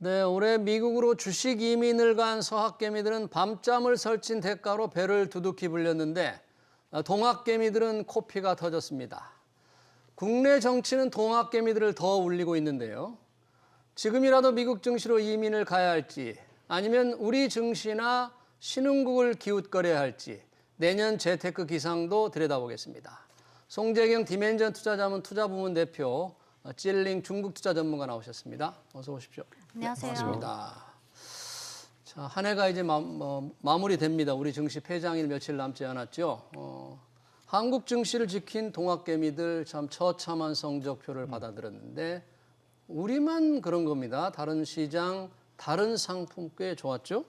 네, 올해 미국으로 주식 이민을 간 서학개미들은 밤잠을 설친 대가로 배를 두둑히 불렸는데 동학개미들은 코피가 터졌습니다. 국내 정치는 동학개미들을 더 울리고 있는데요. 지금이라도 미국 증시로 이민을 가야 할지 아니면 우리 증시나 신흥국을 기웃거려야 할지 내년 재테크 기상도 들여다보겠습니다. 송재경 디멘전 투자자문 투자부문 대표, 찔링 중국 투자 전문가 나오셨습니다. 어서 오십시오. 안녕하세요. 반갑습니다. 자, 한 해가 이제 마무리됩니다. 우리 증시 폐장일 며칠 남지 않았죠. 한국 증시를 지킨 동학개미들 참 처참한 성적표를 받아들였는데 우리만 그런 겁니다. 다른 시장, 다른 상품 꽤 좋았죠.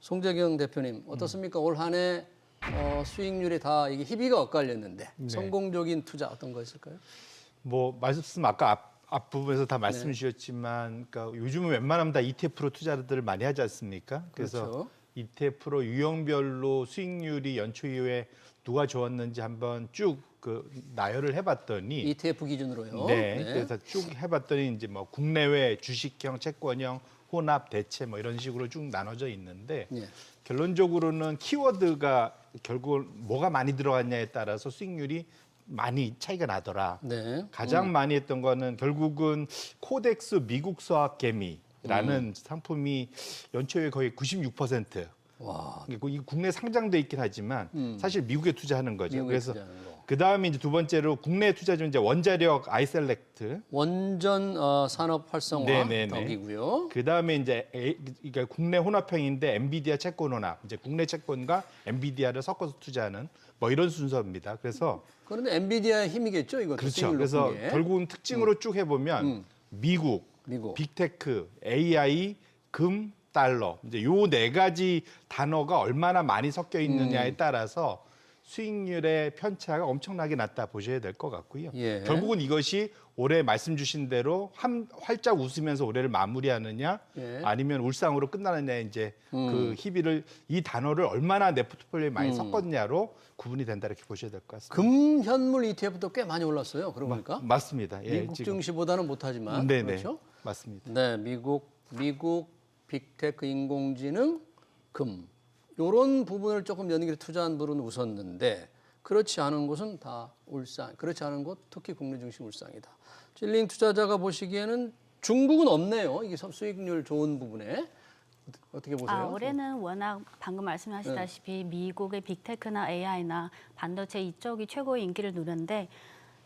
송재경 대표님 어떻습니까? 올 한 해 수익률이 다 이게 희비가 엇갈렸는데 네. 성공적인 투자 어떤 거 있을까요? 뭐 말씀 아까 앞부분에서 다 말씀 주셨지만 그러니까 요즘은 웬만하면 다 ETF로 투자들을 많이 하지 않습니까? 그래서 그렇죠. ETF로 유형별로 수익률이 연초 이후에 누가 좋았는지 한번 쭉 나열을 해봤더니 ETF 기준으로요. 네, 그래서 쭉 해봤더니 이제 뭐 국내외 주식형, 채권형, 혼합, 대체 뭐 이런 식으로 쭉 나눠져 있는데 예. 결론적으로는 키워드가 결국 뭐가 많이 들어갔냐에 따라서 수익률이 많이 차이가 나더라. 네. 가장 많이 했던 거는 결국은 코덱스 미국 서학개미라는 상품이 연초에 거의 96%. 와, 이 국내 상장돼 있긴 하지만 사실 미국에 투자하는 거죠. 미국에 그래서 투자하는 거. 그 다음에 이제 두 번째로 국내 투자죠. 이제 원자력 아이셀렉트. 원전 산업 활성화 네네네. 덕이고요. 그 다음에 이제 그러니까 국내 혼합형인데 엔비디아 채권 혼합. 이제 국내 채권과 엔비디아를 섞어서 투자하는 뭐 이런 순서입니다. 그래서 그런데 엔비디아의 힘이겠죠, 이것도. 그렇죠. 수익률 그래서 높은 게. 결국은 특징으로 쭉 해보면 미국, 빅테크, AI, 금, 달러 이제 요 네 가지 단어가 얼마나 많이 섞여 있느냐에 따라서 수익률의 편차가 엄청나게 낮다 보셔야 될 것 같고요. 예. 결국은 이것이 올해 말씀 주신 대로 활짝 웃으면서 올해를 마무리하느냐 예. 아니면 울상으로 끝나느냐 이제 그 희비를 이 단어를 얼마나 내 포트폴리오에 많이 섞었냐로 구분이 된다 이렇게 보셔야 될 것 같습니다. 금 현물 ETF도 꽤 많이 올랐어요. 그러고 보니까. 맞습니다. 예, 미국 지금. 증시보다는 못하지만. 네네. 그렇죠? 맞습니다. 네, 미국 빅테크 인공지능 금 이런 부분을 조금 연기를 투자한 분은 웃었는데 그렇지 않은 곳은 다 울상, 그렇지 않은 곳 특히 국내 증시 울상이다. 찔링 투자자가 보시기에는 중국은 없네요. 이게 수익률 좋은 부분에 어떻게 보세요? 올해는 워낙 방금 말씀하시다시피 미국의 빅테크나 AI나 반도체 이쪽이 최고의 인기를 누렸는데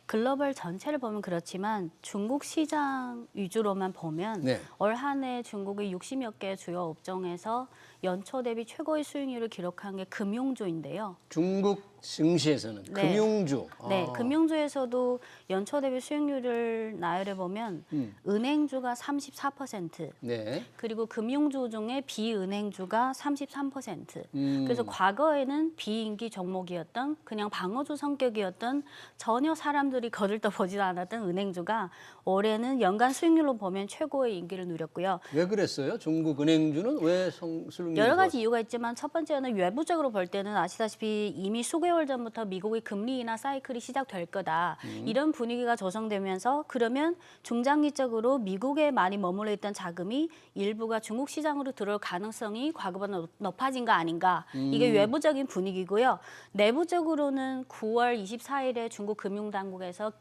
글로벌 전체를 보면 그렇지만 중국 시장 위주로만 보면 네. 올 한 해 중국의 60여 개 주요 업종에서 연초 대비 최고의 수익률을 기록한 게 금융주인데요. 중국 증시에서는 네. 금융주. 네, 아. 금융주에서도 연초 대비 수익률을 나열해 보면 은행주가 34%, 네. 그리고 금융주 중에 비은행주가 33%. 음. 그래서 과거에는 비인기 종목이었던 그냥 방어주 성격이었던 전혀 사람들이 거들떠보지도 않았던 은행주가 올해는 연간 수익률로 보면 최고의 인기를 누렸고요. 왜 그랬어요? 중국 은행주는 왜 수익률이 여러 가지 좋았어요? 이유가 있지만 첫 번째는 외부적으로 볼 때는 아시다시피 이미 수개월 전부터 미국의 금리 인하 사이클이 시작될 거다. 이런 분위기가 조성되면서 그러면 중장기적으로 미국에 많이 머물러 있던 자금이 일부가 중국 시장으로 들어올 가능성이 과거보다 높아진 거 아닌가. 이게 외부적인 분위기고요. 내부적으로는 9월 24일에 중국 금융당국에서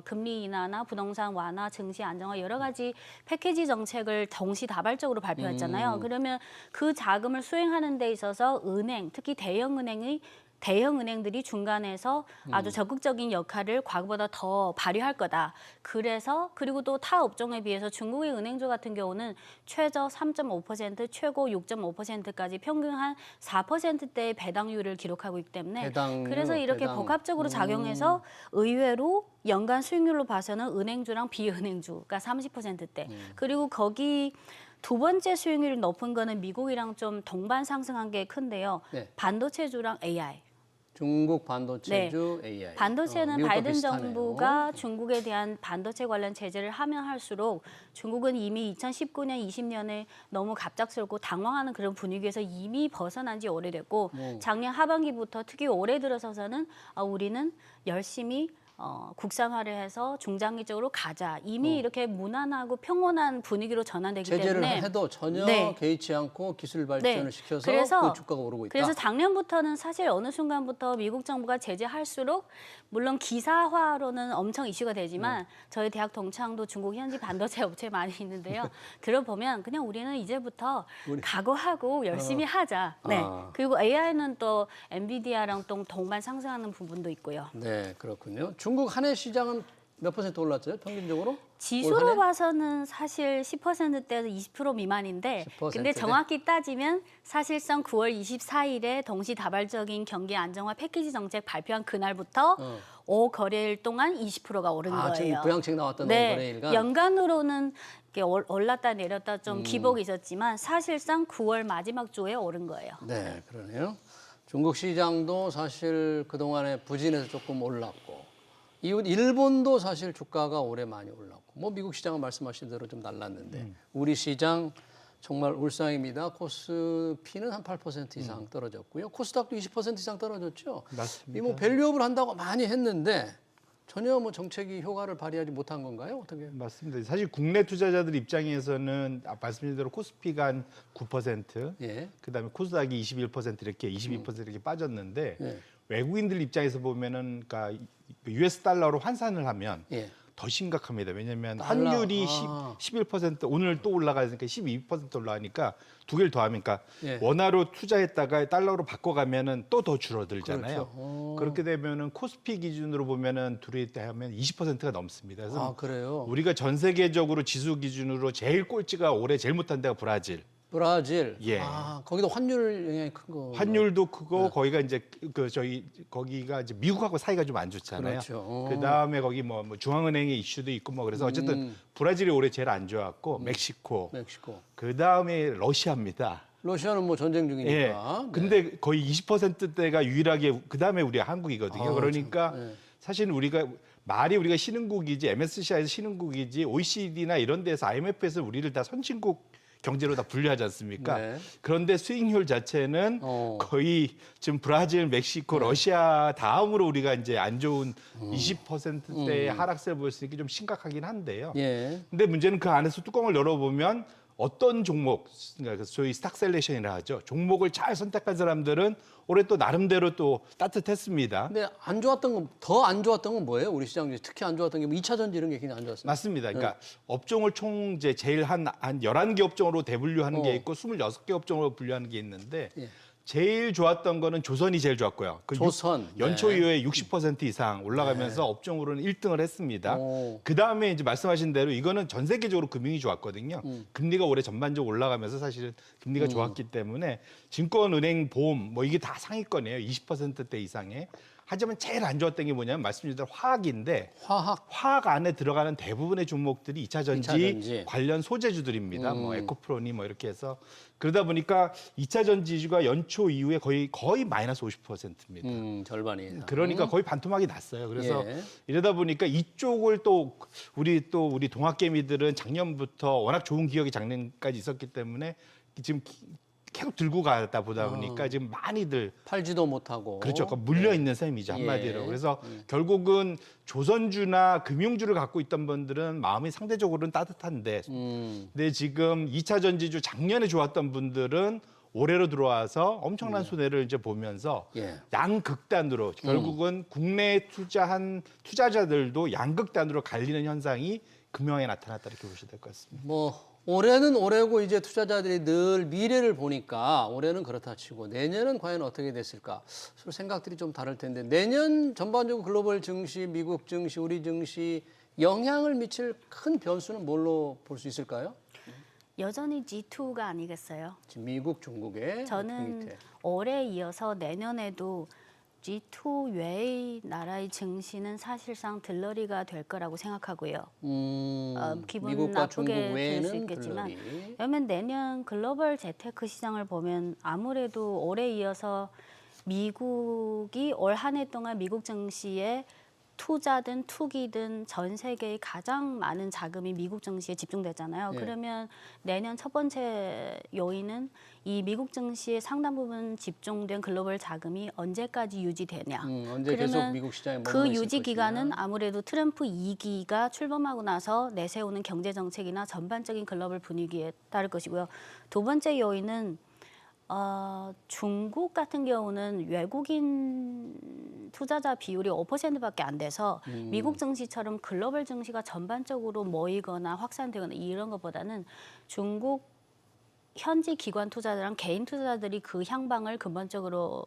금리 인하나 부동산 완화, 증시 안정화 여러 가지 패키지 정책을 동시다발적으로 발표했잖아요. 그러면 그 자금을 수행하는 데 있어서 은행, 특히 대형 은행들이 중간에서 아주 적극적인 역할을 과거보다 더 발휘할 거다. 그래서 그리고 또 타 업종에 비해서 중국의 은행주 같은 경우는 최저 3.5%, 최고 6.5%까지 평균 한 4%대의 배당률을 기록하고 있기 때문에 배당률, 그래서 이렇게 배당. 복합적으로 작용해서 의외로 연간 수익률로 봐서는 은행주랑 비은행주가 30%대 그리고 거기 두 번째 수익률이 높은 거는 미국이랑 좀 동반 상승한 게 큰데요. 네. 반도체주랑 AI. 중국 반도체주 AI. 반도체는 미국과 바이든 비슷하네요. 정부가 중국에 대한 반도체 관련 제재를 하면 할수록 중국은 이미 2019년, 20년에 너무 갑작스럽고 당황하는 그런 분위기에서 이미 벗어난 지 오래됐고 작년 하반기부터 특히 올해 들어서서는 우리는 열심히 국산화를 해서 중장기적으로 가자. 이미 이렇게 무난하고 평온한 분위기로 전환되기 제재를 때문에 해도 전혀 네. 개의치 않고 기술 발전을 네. 시켜서 그래서 그 주가가 오르고 있다. 그래서 작년부터는 사실 어느 순간부터 미국 정부가 제재할수록 물론 기사화로는 엄청 이슈가 되지만 저희 대학 동창도 중국 현지 반도체 업체 많이 있는데요. 들어보면 그냥 우리는 이제부터 각오하고 열심히 하자. 네. 아. 그리고 AI는 또 엔비디아랑 또 동반 상승하는 부분도 있고요. 네, 그렇군요. 중국 한해 시장은 몇 % 올랐죠? 평균적으로? 올 지수로 한해? 봐서는 사실 10%대에서 20% 미만인데 10% 근데 대? 정확히 따지면 사실상 9월 24일에 동시다발적인 경기 안정화 패키지 정책 발표한 그날부터 5거래일 동안 20%가 오른 아, 지금 거예요. 부양책 나왔던 네, 5거래일간? 연간으로는 이렇게 올랐다 내렸다 좀 기복이 있었지만 사실상 9월 마지막 주에 오른 거예요. 네, 그러네요. 중국 시장도 사실 그동안에 부진해서 조금 올랐고 이웃 일본도 사실 주가가 올해 많이 올랐고 뭐 미국 시장은 말씀하신 대로 좀 날랐는데 우리 시장 정말 울상입니다. 코스피는 한 8% 이상 떨어졌고요. 코스닥도 20% 이상 떨어졌죠. 맞습니다. 이 뭐 밸류업을 한다고 많이 했는데 전혀 뭐 정책이 효과를 발휘하지 못한 건가요? 어떻게? 맞습니다. 사실 국내 투자자들 입장에서는 말씀드린 대로 코스피가 한 9%, 예. 그다음에 코스닥이 21% 이렇게 22% 이렇게 빠졌는데 예. 외국인들 입장에서 보면은 그러니까 US 달러로 환산을 하면 예. 더 심각합니다. 왜냐하면 달러, 환율이 아. 11% 오늘 또 올라가니까 12% 올라가니까 두 개를 더하니까 예. 원화로 투자했다가 달러로 바꿔가면은 또 더 줄어들잖아요. 그렇죠. 그렇게 되면은 코스피 기준으로 보면은 둘이 하면 20%가 넘습니다. 그래서 아, 그래요. 우리가 전 세계적으로 지수 기준으로 제일 꼴찌가 올해 제일 못한 데가 브라질. 브라질. 예. 아, 거기도 환율 영향이 큰 거. 환율도 크고 거기가 이제 그 저희 거기가 이제 미국하고 사이가 좀 안 좋잖아요. 그렇죠. 그 다음에 거기 뭐 중앙은행의 이슈도 있고 뭐 그래서 어쨌든 브라질이 올해 제일 안 좋았고 멕시코, 멕시코. 그 다음에 러시아입니다. 러시아는 뭐 전쟁 중이니까. 예. 네. 근데 거의 20%대가 유일하게 그 다음에 우리 한국이거든요. 아, 그러니까 참, 네. 사실 우리가 말이 우리가 신흥국이지 MSCI에서 신흥국이지 OECD나 이런 데서 IMF에서 우리를 다 선진국 경제로 다 분류하지 않습니까? 네. 그런데 수익률 자체는 거의 지금 브라질, 멕시코, 네. 러시아 다음으로 우리가 이제 안 좋은 20%대의 하락세를 볼 수 있는 게 좀 심각하긴 한데요. 예. 근데 문제는 그 안에서 뚜껑을 열어보면 어떤 종목, 그러니까 소위 스탁 셀렉션이라 하죠. 종목을 잘 선택한 사람들은 올해 또 나름대로 또 따뜻했습니다. 근데 안 좋았던 건 더 안 좋았던 건 뭐예요? 우리 시장 중에 특히 안 좋았던 게 뭐 2차 전지 이런 게 굉장히 안 좋았어요. 맞습니다. 그러니까 업종을 총 이제 제일 한 11개 업종으로 대분류하는 게 있고 26개 업종으로 분류하는 게 있는데 예. 제일 좋았던 거는 조선이 제일 좋았고요. 그 조선. 연초 네. 이후에 60% 이상 올라가면서 업종으로는 1등을 했습니다. 오. 그 다음에 이제 말씀하신 대로 이거는 전 세계적으로 금융이 좋았거든요. 금리가 올해 전반적으로 올라가면서 사실은 금리가 좋았기 때문에 증권, 은행, 보험 뭐 이게 다 상위권이에요. 20%대 이상의. 하지만 제일 안 좋았던 게 뭐냐면 말씀드린 대로 화학인데 화학 안에 들어가는 대부분의 종목들이 2차 전지, 2차 전지. 관련 소재주들입니다. 뭐 에코프로니 뭐 이렇게 해서 그러다 보니까 2차 전지주가 연초 이후에 거의 마이너스 50%입니다. 절반이. 그러니까 거의 반토막이 났어요. 그래서 예. 이러다 보니까 이쪽을 또 우리 동학개미들은 작년부터 워낙 좋은 기억이 작년까지 있었기 때문에 지금 계속 들고 가다 보다 보니까 지금 많이들 팔지도 못하고. 그렇죠. 그러니까 물려 있는 셈이죠 한마디로. 예. 그래서 결국은 조선주나 금융주를 갖고 있던 분들은 마음이 상대적으로는 따뜻한데, 근데 지금 2차 전지주 작년에 좋았던 분들은 올해로 들어와서 엄청난 손해를 이제 보면서 예. 양극단으로 결국은 국내에 투자한 투자자들도 양극단으로 갈리는 현상이 금융에 나타났다 이렇게 보셔야 될 것 같습니다. 뭐 올해는 올해고 이제 투자자들이 늘 미래를 보니까 올해는 그렇다 치고 내년은 과연 어떻게 됐을까 서로 생각들이 좀 다를 텐데 내년 전반적으로 글로벌 증시, 미국 증시, 우리 증시 영향을 미칠 큰 변수는 뭘로 볼 수 있을까요? 여전히 G2가 아니겠어요? 지금 미국, 중국의 저는 밑에. 올해 이어서 내년에도 G2 외의 나라의 증시는 사실상 들러리가 될 거라고 생각하고요. 기분 미국과 중국 나쁘게 들을 수 외에는 있겠지만 들러리. 왜냐하면 내년 글로벌 재테크 시장을 보면 아무래도 올해 이어서 미국이 올 한 해 동안 미국 증시에 투자든 투기든 전 세계의 가장 많은 자금이 미국 증시에 집중됐잖아요. 예. 그러면 내년 첫 번째 요인은 이 미국 증시에 상당 부분 집중된 글로벌 자금이 언제까지 유지되냐. 언제 계속 그러면 미국 시장에 머물러 그 있을 유지 것이냐. 기간은 아무래도 트럼프 2기가 출범하고 나서 내세우는 경제 정책이나 전반적인 글로벌 분위기에 따를 것이고요. 두 번째 요인은 중국 같은 경우는 외국인 투자자 비율이 5%밖에 안 돼서 미국 증시처럼 글로벌 증시가 전반적으로 모이거나 확산되거나 이런 것보다는 중국 현지 기관 투자자랑 개인 투자자들이 그 향방을 근본적으로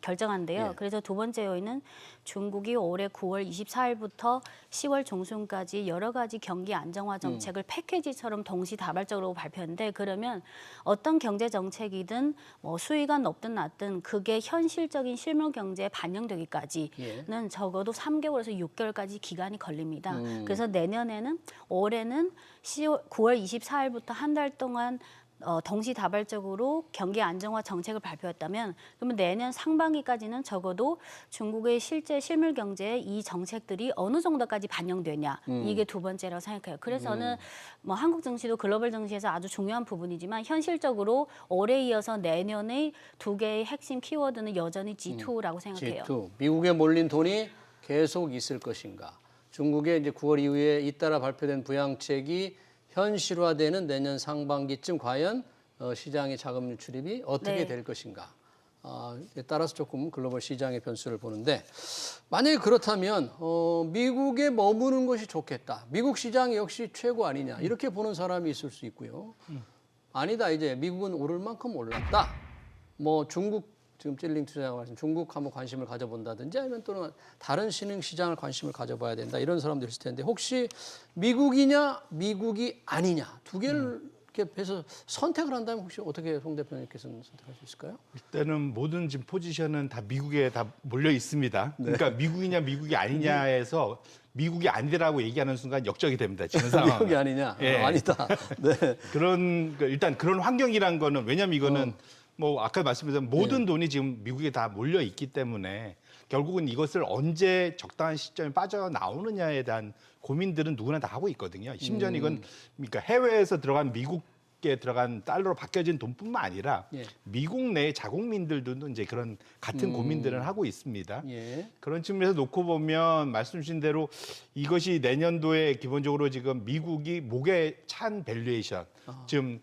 결정한대요. 예. 그래서 두 번째 요인은 중국이 올해 9월 24일부터 10월 중순까지 여러 가지 경기 안정화 정책을 패키지처럼 동시다발적으로 발표했는데 그러면 어떤 경제 정책이든 뭐 수위가 높든 낮든 그게 현실적인 실물 경제에 반영되기까지는 적어도 3개월에서 6개월까지 기간이 걸립니다. 그래서 내년에는 올해는 9월 24일부터 한 달 동안 동시다발적으로 경기 안정화 정책을 발표했다면 그러면 내년 상반기까지는 적어도 중국의 실제 실물 경제에 이 정책들이 어느 정도까지 반영되냐 이게 두 번째라고 생각해요. 그래서 저는 뭐 한국 증시도 글로벌 증시에서 아주 중요한 부분이지만 현실적으로 올해 이어서 내년의 두 개의 핵심 키워드는 여전히 G2라고 생각해요. G2. 미국에 몰린 돈이 계속 있을 것인가. 중국의 이제 9월 이후에 잇따라 발표된 부양책이 현실화되는 내년 상반기쯤 과연 시장의 자금 유출입이 어떻게 네. 될 것인가. 에 따라서 조금 글로벌 시장의 변수를 보는데 만약에 그렇다면 미국에 머무는 것이 좋겠다. 미국 시장이 역시 최고 아니냐. 이렇게 보는 사람이 있을 수 있고요. 아니다. 이제 미국은 오를 만큼 올랐다. 뭐 중국 지금 찔링 투자자가 말씀 중국 한번 관심을 가져본다든지 아니면 또는 다른 신흥 시장을 관심을 가져봐야 된다 이런 사람들 있을 텐데 혹시 미국이냐 미국이 아니냐 두 개를 이렇게 해서 선택을 한다면 혹시 어떻게 송 대표님께서는 선택할 수 있을까요? 일단은 모든 지금 포지션은 다 미국에 다 몰려 있습니다. 그러니까 미국이냐 미국이 아니냐에서 미국이 아니라고 얘기하는 순간 역적이 됩니다. 지금 상황. 미국이 아니냐? 예. 아니다. 네. 일단 그런 환경이란 거는 왜냐면 이거는 뭐 아까 말씀드린 모든 돈이 지금 미국에 다 몰려 있기 때문에 결국은 이것을 언제 적당한 시점에 빠져나오느냐에 대한 고민들은 누구나 다 하고 있거든요. 심지어 이건 그러니까 해외에서 들어간 미국에 들어간 달러로 바뀌어진 돈뿐만 아니라 예. 미국 내 자국민들도 이제 그런 같은 고민들을 하고 있습니다. 예. 그런 측면에서 놓고 보면 말씀 주신 대로 이것이 내년도에 기본적으로 지금 미국이 목에 찬 밸류에이션 지금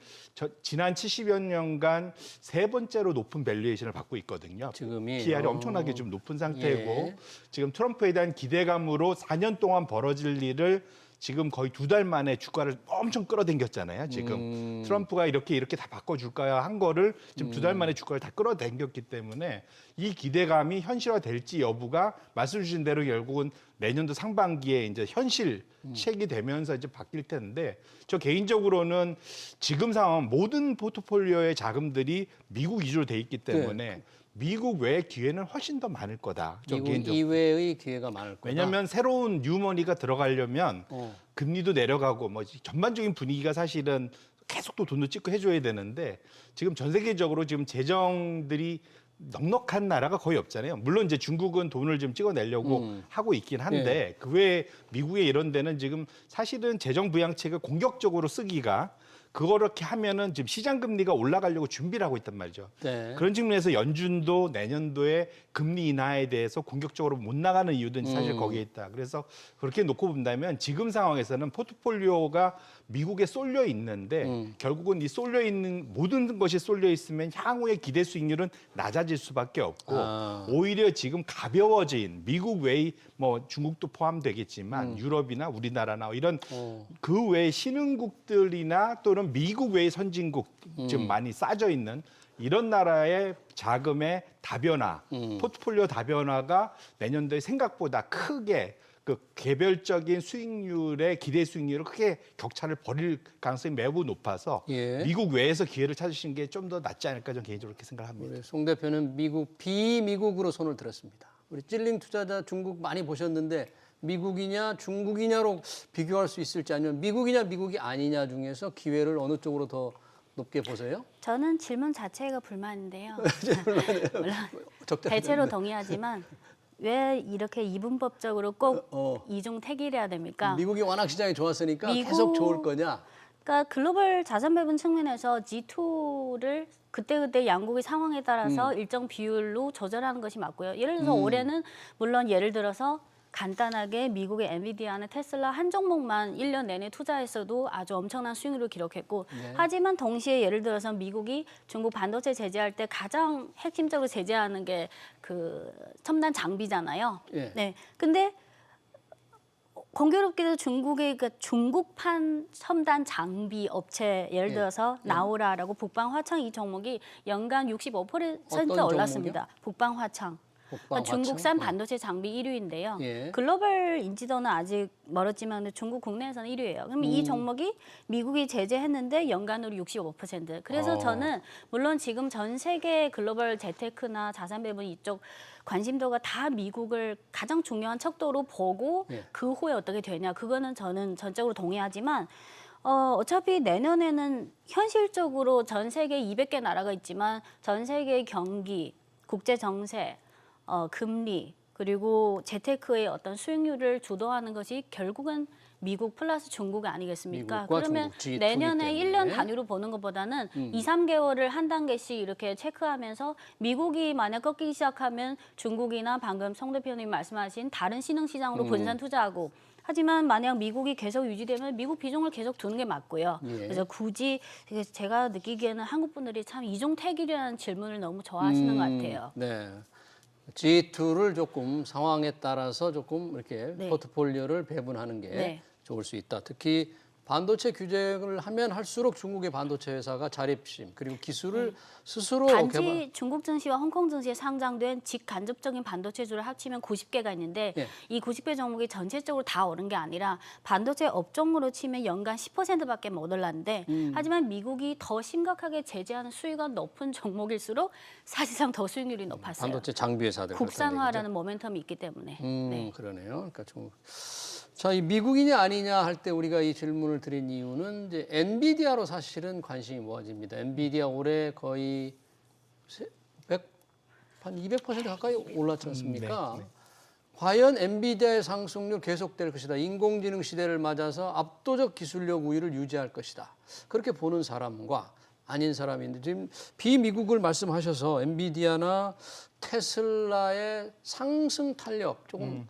지난 70여 년간 세 번째로 높은 밸류에이션을 받고 있거든요. 지금이 PR이 엄청나게 좀 높은 상태고 예. 지금 트럼프에 대한 기대감으로 4년 동안 벌어질 일을 지금 거의 2달 만에 주가를 엄청 끌어당겼잖아요. 지금 트럼프가 이렇게 다 바꿔줄까요 한 거를 지금 2달 만에 주가를 다 끌어당겼기 때문에 이 기대감이 현실화될지 여부가 말씀 주신 대로 결국은 내년도 상반기에 이제 현실책이 되면서 이제 바뀔 텐데 저 개인적으로는 지금 상황 모든 포트폴리오의 자금들이 미국 위주로 돼 있기 때문에 미국 외의 기회는 훨씬 더 많을 거다. 저 미국 개인적으로. 이외의 기회가 많을 거다. 왜냐하면 새로운 뉴머니가 들어가려면 금리도 내려가고 뭐 전반적인 분위기가 사실은 계속 또 돈도 찍고 해줘야 되는데 지금 전 세계적으로 지금 재정들이 넉넉한 나라가 거의 없잖아요. 물론 이제 중국은 돈을 좀 찍어내려고 하고 있긴 한데 그 외에 미국의 이런 데는 지금 사실은 재정 부양책을 공격적으로 쓰기가 그렇게 하면은 지금 시장 금리가 올라가려고 준비를 하고 있단 말이죠. 네. 그런 측면에서 연준도 내년도에 금리 인하에 대해서 공격적으로 못 나가는 이유도 사실 거기에 있다. 그래서 그렇게 놓고 본다면 지금 상황에서는 포트폴리오가 미국에 쏠려 있는데 결국은 이 쏠려 있는 모든 것이 쏠려 있으면 향후의 기대 수익률은 낮아질 수밖에 없고 오히려 지금 가벼워진 미국 외의 뭐 중국도 포함되겠지만 유럽이나 우리나라나 이런 그 외의 신흥국들이나 또는 미국 외의 선진국 지금 많이 싸져 있는 이런 나라의 자금의 다변화, 포트폴리오 다변화가 내년도에 생각보다 크게 그 개별적인 수익률의 기대 수익률을 크게 격차를 벌일 가능성이 매우 높아서 예. 미국 외에서 기회를 찾으시는 게 좀 더 낫지 않을까 저는 개인적으로 그렇게 생각합니다. 우리 송 대표는 비미국으로 손을 들었습니다. 우리 찔링 투자자 중국 많이 보셨는데 미국이냐 중국이냐로 비교할 수 있을지 아니면 미국이냐 미국이 아니냐 중에서 기회를 어느 쪽으로 더 높게 보세요? 저는 질문 자체가 불만인데요. 물론 적당히 대체로 동의하지만 왜 이렇게 이분법적으로 꼭 이중 택일해야 됩니까? 미국이 워낙 시장이 좋았으니까 미국- 계속 좋을 거냐? 그러니까 글로벌 자산 배분 측면에서 G2를 그때그때 양국의 상황에 따라서 일정 비율로 조절하는 것이 맞고요. 예를 들어서 올해는 물론 예를 들어서 간단하게 미국의 엔비디아나 테슬라 한 종목만 1년 내내 투자했어도 아주 엄청난 수익률을 기록했고 하지만 동시에 예를 들어서 미국이 중국 반도체 제재할 때 가장 핵심적으로 제재하는 게 그 첨단 장비잖아요. 예. 네. 근데 공교롭게도 중국의 그 중국판 첨단 장비 업체 예를 들어서 나오라라고 북방화창 이 종목이 연간 65% 어떤 올랐습니다. 북방화창. 북방 중국산 화청? 반도체 장비 1위인데요. 예. 글로벌 인지도는 아직 멀었지만 중국 국내에서는 1위예요. 그럼 이 종목이 미국이 제재했는데 연간으로 65%. 그래서 저는 물론 지금 전 세계 글로벌 재테크나 자산 배분 이쪽 관심도가 다 미국을 가장 중요한 척도로 보고 예. 그 후에 어떻게 되냐. 그거는 저는 전적으로 동의하지만 어차피 내년에는 현실적으로 전 세계 200개 나라가 있지만 전 세계의 경기, 국제 정세, 금리 그리고 재테크의 어떤 수익률을 주도하는 것이 결국은 미국 플러스 중국 아니겠습니까? 미국과 그러면 중국, G2기 내년에 때문에. 1년 단위로 보는 것보다는 2, 3개월을 한 단계씩 이렇게 체크하면서 미국이 만약 꺾이기 시작하면 중국이나 방금 송 대표님 말씀하신 다른 신흥 시장으로 분산 투자하고 하지만 만약 미국이 계속 유지되면 미국 비중을 계속 두는 게 맞고요. 예. 그래서 굳이 제가 느끼기에는 한국 분들이 참 이중택일이라는 질문을 너무 좋아하시는 것 같아요. 네. G2를 조금 상황에 따라서 조금 이렇게 네. 포트폴리오를 배분하는 게 네. 좋을 수 있다. 특히 반도체 규제를 하면 할수록 중국의 반도체 회사가 자립심 그리고 기술을 스스로 단지 개발. 중국 증시와 홍콩 증시에 상장된 직간접적인 반도체주를 합치면 90개가 있는데 예. 이 90개 종목이 전체적으로 다 오른 게 아니라 반도체 업종으로 치면 연간 10%밖에 못 올랐는데 하지만 미국이 더 심각하게 제재하는 수위가 높은 종목일수록 사실상 더 수익률이 높았어요. 반도체 장비 회사들 국산화라는 모멘텀이 있기 때문에. 네. 그러네요. 그러니까 좀 자, 이 미국이냐 아니냐 할 때 우리가 이 질문을 드린 이유는 이제 엔비디아로 사실은 관심이 모아집니다. 엔비디아 올해 거의 한 200% 가까이 올랐지 않습니까? 네. 과연 엔비디아의 상승률 계속될 것이다. 인공지능 시대를 맞아서 압도적 기술력 우위를 유지할 것이다. 그렇게 보는 사람과 아닌 사람인데 지금 비미국을 말씀하셔서 엔비디아나 테슬라의 상승 탄력 조금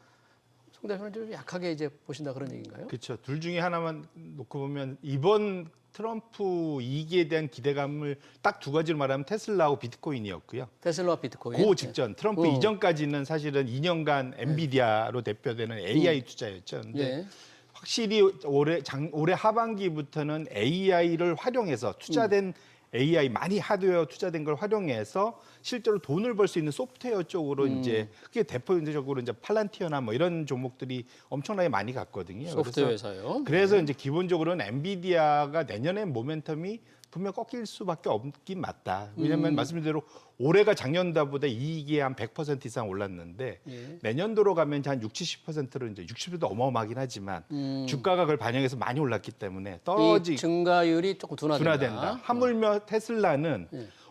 송 대표는 좀 약하게 이제 보신다 그런 얘기인가요? 그렇죠. 둘 중에 하나만 놓고 보면 이번 트럼프 이익에 대한 기대감을 딱 두 가지로 말하면 테슬라하고 비트코인이었고요. 테슬라와 비트코인. 그 직전 트럼프 이전까지는 사실은 2년간 엔비디아로 대표되는 AI 투자였죠. 근데 예. 확실히 올해 하반기부터는 AI를 활용해서 투자된 AI 많이 하드웨어 투자된 걸 활용해서 실제로 돈을 벌 수 있는 소프트웨어 쪽으로 이제 그게 대표적으로 이제 팔란티어나 뭐 이런 종목들이 엄청나게 많이 갔거든요. 소프트웨어 회사요. 그래서 이제 기본적으로는 엔비디아가 내년에 모멘텀이 분명 꺾일 수밖에 없긴 맞다. 왜냐하면 말씀드린 대로 올해가 작년보다 이익이 한 100% 이상 올랐는데 예. 내년도로 가면 한 60, 70%로 이제 60%도 어마어마하긴 하지만 주가가 그걸 반영해서 많이 올랐기 때문에 이 증가율이 조금 둔화된다. 하물며 테슬라는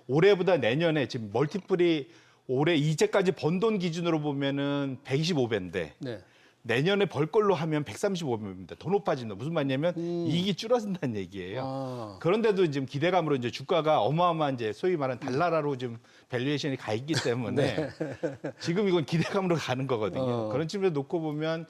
올해보다 내년에 지금 멀티플이 올해 이제까지 번 돈 기준으로 보면은 125배인데 네. 내년에 벌 걸로 하면 135배입니다. 더 높아진다. 무슨 말이냐면 이익이 줄어든다는 얘기예요. 아. 그런데도 지금 기대감으로 이제 주가가 어마어마한 이제 소위 말하는 달나라로 지금 밸류에이션이 가 있기 때문에 지금 이건 기대감으로 가는 거거든요. 그런 측면에서 놓고 보면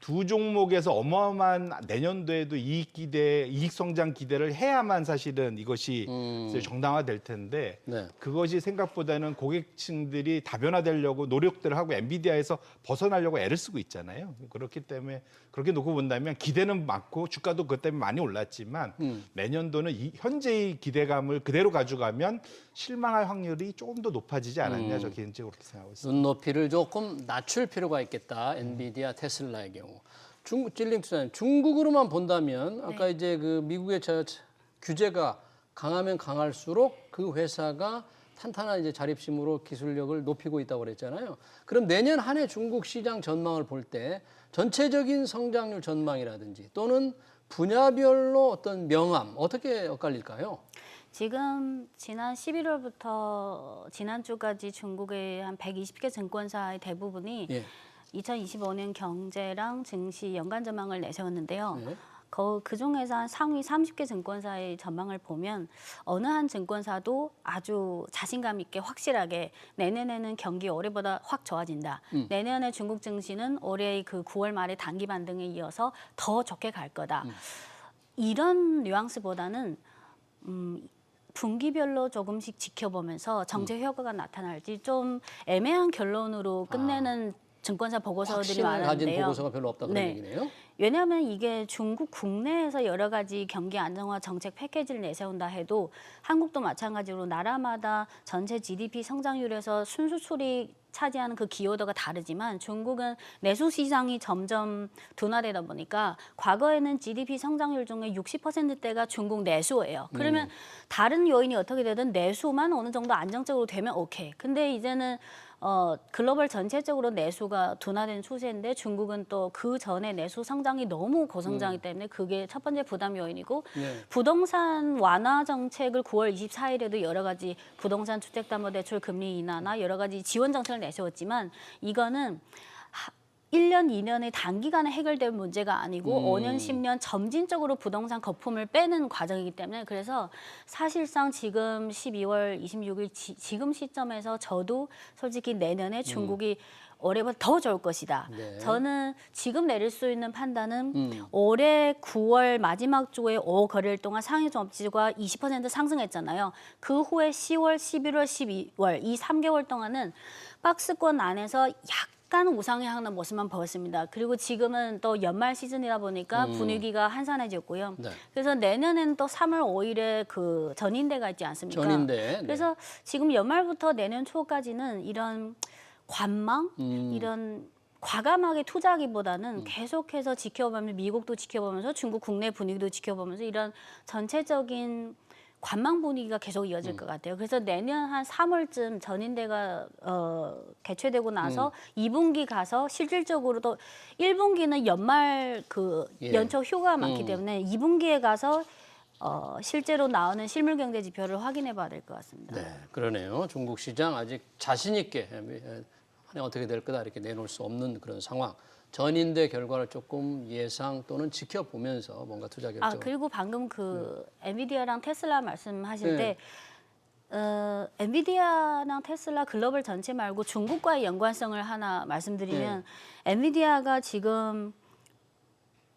두 종목에서 어마어마한 내년도에도 이익 성장 기대를 해야만 사실은 이것이 이제 정당화될 텐데 네. 그것이 생각보다는 고객층들이 다변화되려고 노력들을 하고 엔비디아에서 벗어나려고 애를 쓰고 있잖아요. 그렇기 때문에 그렇게 놓고 본다면 기대는 많고 주가도 그것 때문에 많이 올랐지만 내년도는 현재의 기대감을 그대로 가져가면 실망할 확률이 조금 더 높아지지 않았냐 저 개인적으로 그렇게 생각하고 있습니다. 눈높이를 조금 낮출 필요가 있겠다. 엔비디아, 테슬라의 경우. 찔링 투자님, 중국으로만 본다면 아까 이제 그 미국의 규제가 강하면 강할수록 그 회사가 탄탄한 이제 자립심으로 기술력을 높이고 있다고 그랬잖아요. 그럼 내년 한 해 중국 시장 전망을 볼 때 전체적인 성장률 전망이라든지 또는 분야별로 어떤 명암 어떻게 엇갈릴까요? 지금 지난 11월부터 지난주까지 중국의 한 120개 증권사의 대부분이 예. 2025년 경제랑 증시 연간 전망을 내세웠는데요. 네. 그 중에서 한 상위 30개 증권사의 전망을 보면 어느 한 증권사도 아주 자신감 있게 확실하게 내년에는 경기 올해보다 확 좋아진다. 내년에 중국 증시는 올해 그 9월 말에 단기 반등에 이어서 더 좋게 갈 거다. 이런 뉘앙스보다는 분기별로 조금씩 지켜보면서 정책 효과가 나타날지 좀 애매한 결론으로 끝내는 증권사 보고서들이 확신을 가진 많은데요. 보고서가 별로 없다 그런 네. 얘기네요. 왜냐하면 이게 중국 국내에서 여러 가지 경기 안정화 정책 패키지를 내세운다 해도 한국도 마찬가지로 나라마다 전체 GDP 성장률에서 순수출이 차지하는 그 기여도가 다르지만 중국은 내수 시장이 점점 둔화되다 보니까 과거에는 GDP 성장률 중에 60%대가 중국 내수예요. 그러면 다른 요인이 어떻게 되든 내수만 어느 정도 안정적으로 되면 오케이. 근데 이제는 글로벌 전체적으로 내수가 둔화되는 추세인데 중국은 또 그 전에 내수 성장이 너무 고성장이기 때문에 그게 첫 번째 부담 요인이고 네. 부동산 완화 정책을 9월 24일에도 여러 가지 부동산 주택담보대출 금리 인하나 여러 가지 지원 정책을 내세웠지만 이거는 1년, 2년의 단기간에 해결될 문제가 아니고 5년, 10년 점진적으로 부동산 거품을 빼는 과정이기 때문에 그래서 사실상 지금 12월 26일 지금 시점에서 저도 솔직히 내년에 중국이 올해보다 더 좋을 것이다. 네. 저는 지금 내릴 수 있는 판단은 올해 9월 마지막 주에 5거래일 동안 상해 종합지수가 20% 상승했잖아요. 그 후에 10월, 11월, 12월 이 3개월 동안은 박스권 안에서 약간 우상향 하는 모습만 보였습니다. 그리고 지금은 또 연말 시즌이다 보니까 분위기가 한산해졌고요. 네. 그래서 내년에는 또 3월 5일에 그 전인대가 있지 않습니까? 전인대. 네. 그래서 지금 연말부터 내년 초까지는 이런 관망, 이런 과감하게 투자하기보다는 계속해서 지켜보면서 미국도 지켜보면서 중국 국내 분위기도 지켜보면서 이런 전체적인 관망 분위기가 계속 이어질 것 같아요. 그래서 내년 한 3월쯤 전인대가 개최되고 나서 2분기 가서 실질적으로도 1분기는 연말 그 예. 연초 휴가가 많기 때문에 2분기에 가서 실제로 나오는 실물 경제 지표를 확인해 봐야 될 것 같습니다. 네, 그러네요. 중국 시장 아직 자신 있게 한 해 어떻게 될 거다 이렇게 내놓을 수 없는 그런 상황. 전인대 결과를 조금 예상 또는 지켜보면서 뭔가 투자 결정. 그리고 방금 그 엔비디아랑 테슬라 말씀하실 네. 때 엔비디아랑 테슬라 글로벌 전체 말고 중국과의 연관성을 하나 말씀드리면 엔비디아가 지금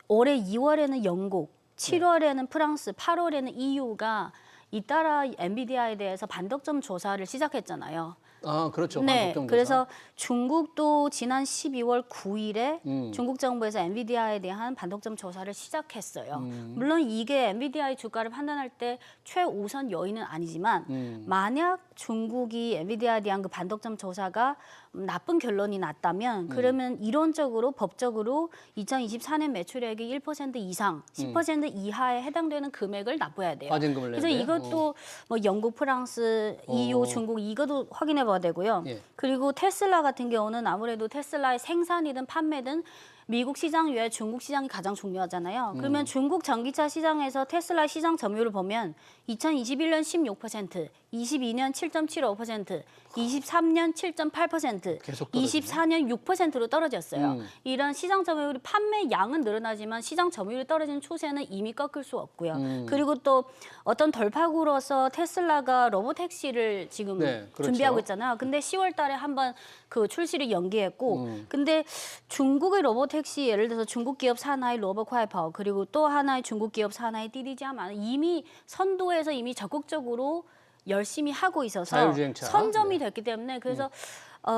올해 2월에는 영국, 7월에는 프랑스, 8월에는 EU가 잇따라 엔비디아에 대해서 반독점 조사를 시작했잖아요. 아, 그렇죠. 네, 반독점 조사. 그래서 중국도 지난 12월 9일에 중국 정부에서 엔비디아에 대한 반독점 조사를 시작했어요. 물론 이게 엔비디아의 주가를 판단할 때 최우선 요인은 아니지만 만약 중국이 엔비디아에 대한 그 반독점 조사가 나쁜 결론이 났다면 그러면 이론적으로 법적으로 2024년 매출액의 1% 이상, 10% 이하에 해당되는 금액을 납부해야 돼요. 과징금을 내야 그래서 돼요? 이것도 뭐 영국, 프랑스, EU, 중국 이것도 확인해 봐야 되고요. 예. 그리고 테슬라 같은 경우는 아무래도 테슬라의 생산이든 판매든 미국 시장 외에 중국 시장이 가장 중요하잖아요. 그러면 중국 전기차 시장에서 테슬라 시장 점유율을 보면 2021년 16%, 22년 7.75%, 23년 7.8%, 계속 떨어지네. 24년 6%로 떨어졌어요. 이런 시장 점유율이 판매 양은 늘어나지만 시장 점유율이 떨어지는 추세는 이미 꺾을 수 없고요. 그리고 또 어떤 돌파구로서 테슬라가 로보택시를 지금 네, 그렇죠. 준비하고 있잖아요. 근데 10월 달에 한번 그 출시를 연기했고 근데 중국의 로보택시 예를 들어서 중국 기업 산하의 로버콰이퍼 그리고 또 하나의 중국 기업 산하의 디디지아만 이미 선도에서 이미 적극적으로 열심히 하고 있어서 자율주행차. 선점이 됐기 때문에 그래서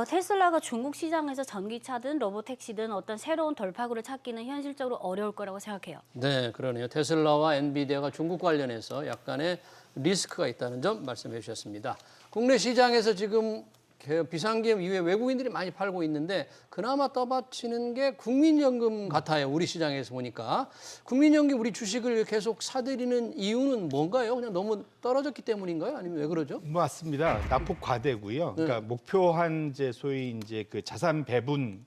테슬라가 중국 시장에서 전기차든 로보택시든 어떤 새로운 돌파구를 찾기는 현실적으로 어려울 거라고 생각해요. 네, 그러네요. 테슬라와 엔비디아가 중국 관련해서 약간의 리스크가 있다는 점 말씀해 주셨습니다. 국내 시장에서 지금 비상기업 이외에 외국인들이 많이 팔고 있는데 그나마 떠받치는 게 국민연금 같아요. 우리 시장에서 보니까. 국민연금 우리 주식을 계속 사들이는 이유는 뭔가요? 그냥 너무 떨어졌기 때문인가요? 아니면 왜 그러죠? 맞습니다. 납폭 과대고요. 그러니까 목표한 이제 소위 이제 그 자산 배분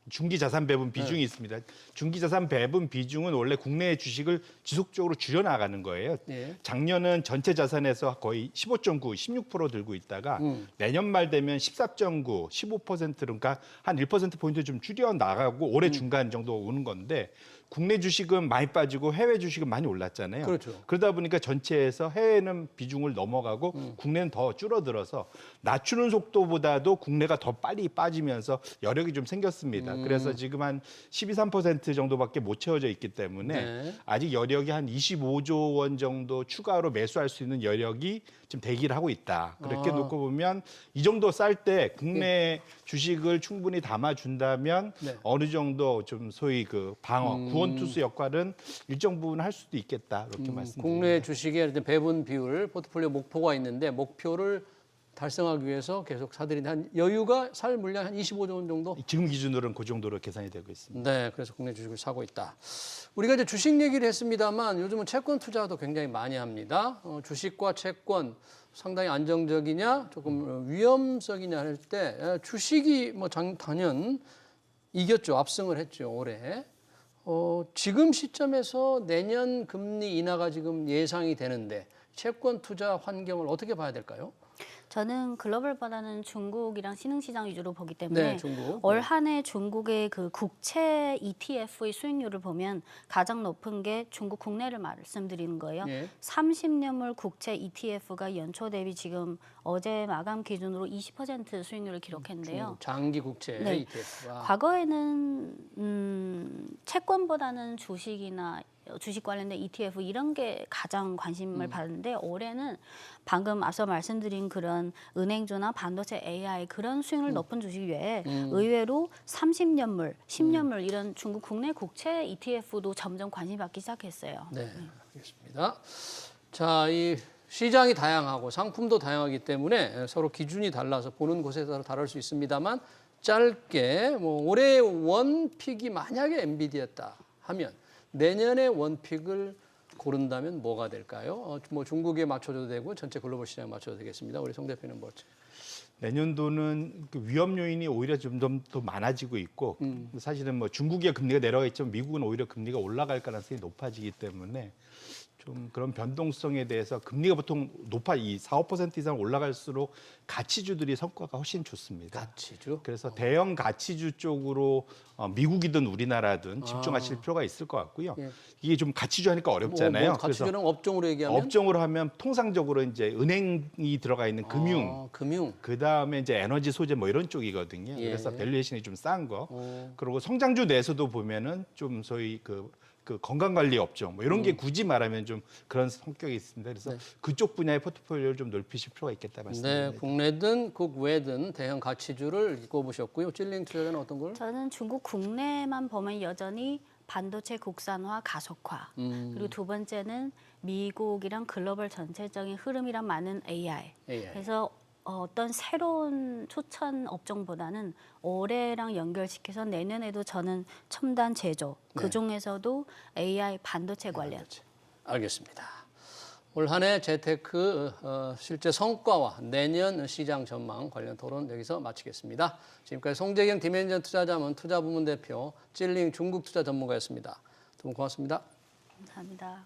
중기자산 배분 비중이 있습니다. 중기자산 배분 비중은 원래 국내 주식을 지속적으로 줄여나가는 거예요. 예. 작년은 전체 자산에서 거의 15.9, 16% 들고 있다가 내년 말 되면 14.9, 15% 그러니까 한 1%포인트 좀 줄여나가고 올해 중간 정도 오는 건데 국내 주식은 많이 빠지고 해외 주식은 많이 올랐잖아요. 그렇죠. 그러다 보니까 전체에서 해외는 비중을 넘어가고 국내는 더 줄어들어서 낮추는 속도보다도 국내가 더 빨리 빠지면서 여력이 좀 생겼습니다. 그래서 지금 한 12, 3% 정도밖에 못 채워져 있기 때문에 네. 아직 여력이 한 25조 원 정도 추가로 매수할 수 있는 여력이 지금 대기를 하고 있다. 그렇게 놓고 보면 이 정도 쌀 때 국내 주식을 충분히 담아준다면 네. 어느 정도 좀 소위 그 방어, 구원투수 역할은 일정 부분 할 수도 있겠다. 이렇게 말씀드립니다. 국내 주식의 어떤 배분 비율, 포트폴리오 목표가 있는데 목표를 달성하기 위해서 계속 사들이는 한 여유가 살 물량 한 25조 원 정도? 지금 기준으로는 그 정도로 계산이 되고 있습니다. 네, 그래서 국내 주식을 사고 있다. 우리가 이제 주식 얘기를 했습니다만 요즘은 채권 투자도 굉장히 많이 합니다. 주식과 채권 상당히 안정적이냐, 조금 위험적이냐 할 때 주식이 뭐 단연 이겼죠, 압승을 했죠 올해. 지금 시점에서 내년 금리 인하가 지금 예상이 되는데 채권 투자 환경을 어떻게 봐야 될까요? 저는 글로벌보다는 중국이랑 신흥시장 위주로 보기 때문에 네, 중국. 올 한 해 중국의 그 국채 ETF의 수익률을 보면 가장 높은 게 중국 국내를 말씀드리는 거예요. 예. 30년물 국채 ETF가 연초 대비 지금 어제 마감 기준으로 20% 수익률을 기록했는데요. 장기 국채 네. ETF가. 과거에는 채권보다는 주식이나 주식 관련된 ETF 이런 게 가장 관심을 받는데 올해는 방금 앞서 말씀드린 그런 은행주나 반도체 AI 그런 수익률 높은 주식 외에 의외로 30년물, 10년물 이런 중국 국내 국채 ETF도 점점 관심 받기 시작했어요. 네, 알겠습니다. 자, 이 시장이 다양하고 상품도 다양하기 때문에 서로 기준이 달라서 보는 곳에 따라 다를 수 있습니다만 짧게 뭐 올해 원픽이 만약에 엔비디아였다 하면 내년에 원픽을 고른다면 뭐가 될까요? 뭐 중국에 맞춰줘도 되고 전체 글로벌 시장에 맞춰도 되겠습니다. 우리 송 대표는 뭐죠? 내년도는 그 위험 요인이 오히려 좀 더 많아지고 있고 사실은 뭐 중국의 금리가 내려가 있지만 미국은 오히려 금리가 올라갈 가능성이 높아지기 때문에 좀 그런 변동성에 대해서 금리가 보통 이 4, 5% 이상 올라갈수록 가치주들이 성과가 훨씬 좋습니다. 가치주. 그래서 대형 가치주 쪽으로 미국이든 우리나라든 집중하실 필요가 있을 것 같고요. 예. 이게 좀 가치주 하니까 어렵잖아요. 가치주는 업종으로 얘기하면 업종으로 하면 통상적으로 이제 은행이 들어가 있는 금융, 금융. 그 다음에 이제 에너지 소재 뭐 이런 쪽이거든요. 예. 그래서 밸류에이션이 좀 싼 거. 그리고 성장주 내에서도 보면은 좀 소위 그 건강관리 업종 뭐 이런 게 굳이 말하면 좀 그런 성격이 있습니다. 그래서 그쪽 분야의 포트폴리오를 좀 넓히실 필요가 있겠다 말씀드립니다. 네, 국내든 국외든 대형 가치주를 꼽으셨고요. 찔링 투자자는 어떤 걸? 저는 중국 국내만 보면 여전히 반도체 국산화 가속화 그리고 두 번째는 미국이랑 글로벌 전체적인 흐름이랑 맞는 AI. 그래서 어떤 새로운 초천 업종보다는 올해랑 연결시켜서 내년에도 저는 첨단 제조 그 중에서도 AI 반도체 관련. 알겠습니다. 올 한 해 재테크 실제 성과와 내년 시장 전망 관련 토론 여기서 마치겠습니다. 지금까지 송재경 디멘전 투자자문 투자부문 대표, 찔링 중국 투자 전문가였습니다. 두 분 고맙습니다. 감사합니다.